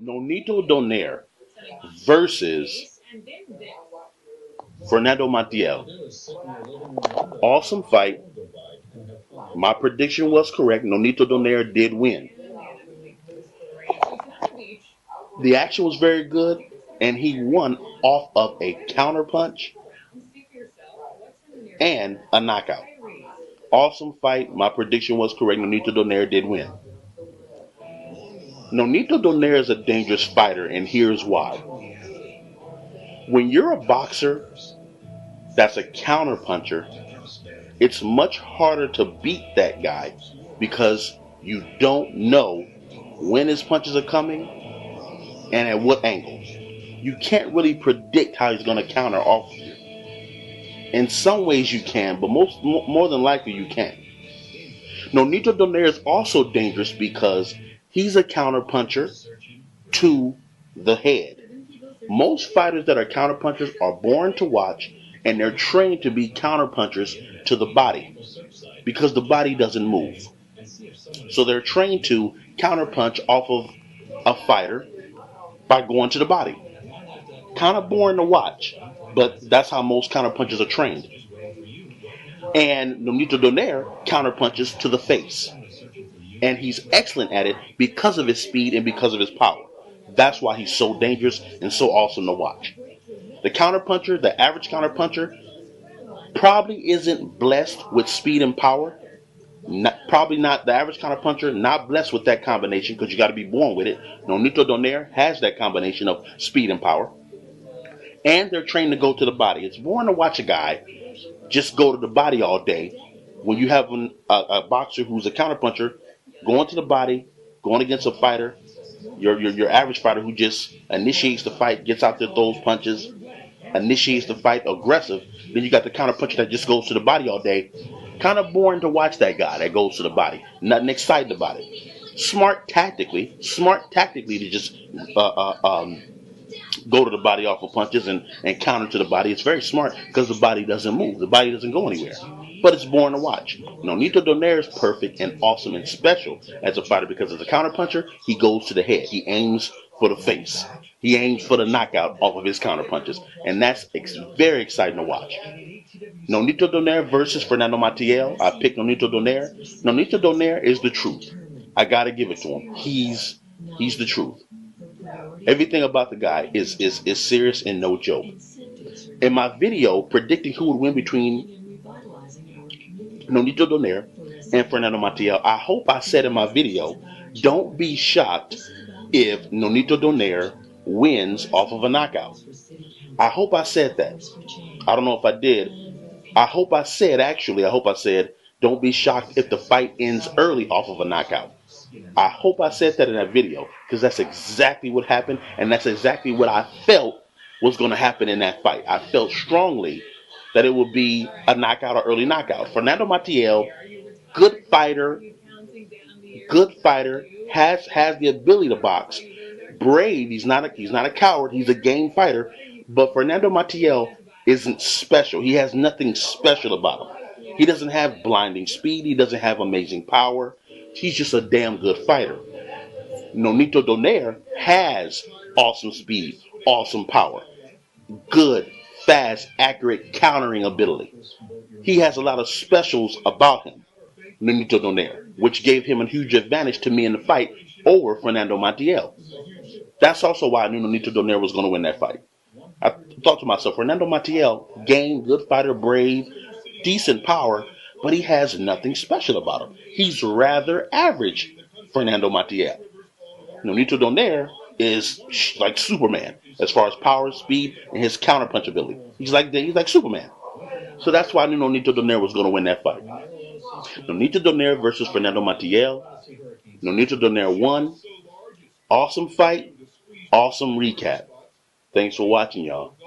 Nonito Donaire versus Fernando Montiel. Awesome fight. My prediction was correct. Nonito Donaire did win. The action was very good, and he won off of a counter punch and a knockout. Awesome fight. My prediction was correct. Nonito Donaire did win. Nonito Donaire is a dangerous fighter, and here's why. When you're a boxer that's a counter puncher, it's much harder to beat that guy because you don't know when his punches are coming and at what angle. You can't really predict how he's going to counter off of you. In some ways you can, but more than likely you can't. Nonito Donaire is also dangerous because he's a counter puncher to the head. Most fighters that are counter punchers are born to watch, and they're trained to be counter punchers to the body because the body doesn't move. So they're trained to counter punch off of a fighter by going to the body. Kind of boring to watch, but that's how most counter punchers are trained. And Nonito Donaire counter punches to the face. And he's excellent at it because of his speed and because of his power. That's why he's so dangerous and so awesome to watch. The counterpuncher, the average counterpuncher, probably isn't blessed with speed and power. Probably not the average counterpuncher, not blessed with that combination because you got to be born with it. Nonito Donaire has that combination of speed and power. And they're trained to go to the body. It's boring to watch a guy just go to the body all day when you have a boxer who's a counterpuncher going to the body, going against a fighter, your average fighter who just initiates the fight, gets out there, throws punches, initiates the fight, aggressive. Then you got the counterpuncher that just goes to the body all day. Kind of boring to watch that guy that goes to the body. Nothing exciting about it. Smart tactically to just go to the body off of punches and counter to the body. It's very smart because the body doesn't move. The body doesn't go anywhere. But it's boring to watch. Nonito Donaire is perfect and awesome and special as a fighter because as a counterpuncher, he goes to the head. He aims for the face. He aims for the knockout off of his counterpunches. And that's very exciting to watch. Nonito Donaire versus Fernando Montiel. I picked Nonito Donaire. Nonito Donaire is the truth. I got to give it to him. He's the truth. Everything about the guy is serious and no joke. In my video predicting who would win between Nonito Donaire and Fernando Montiel, I hope I said in my video, don't be shocked if Nonito Donaire wins off of a knockout. I hope I said that. I don't know if I did. I hope I said, don't be shocked if the fight ends early off of a knockout. I hope I said that in that video because that's exactly what happened and that's exactly what I felt was going to happen in that fight. I felt strongly that it would be a knockout or early knockout. Fernando Montiel, good fighter, has the ability to box. Brave, he's not a coward, he's a game fighter, but Fernando Montiel isn't special. He has nothing special about him. He doesn't have blinding speed, he doesn't have amazing power. He's just a damn good fighter. Nonito Donaire has awesome speed, awesome power, good, fast, accurate countering ability. He has a lot of specials about him, Nonito Donaire, which gave him a huge advantage to me in the fight over Fernando Montiel. That's also why I knew Nonito Donaire was going to win that fight. I thought to myself, Fernando Montiel, game, good fighter, brave, decent power, but he has nothing special about him. He's rather average, Fernando Montiel. Nonito Donaire is like Superman as far as power, speed, and his counterpunch ability. He's like Superman. So that's why I knew Nonito Donaire was going to win that fight. Nonito Donaire versus Fernando Montiel. Nonito Donaire won. Awesome fight. Awesome recap. Thanks for watching, y'all.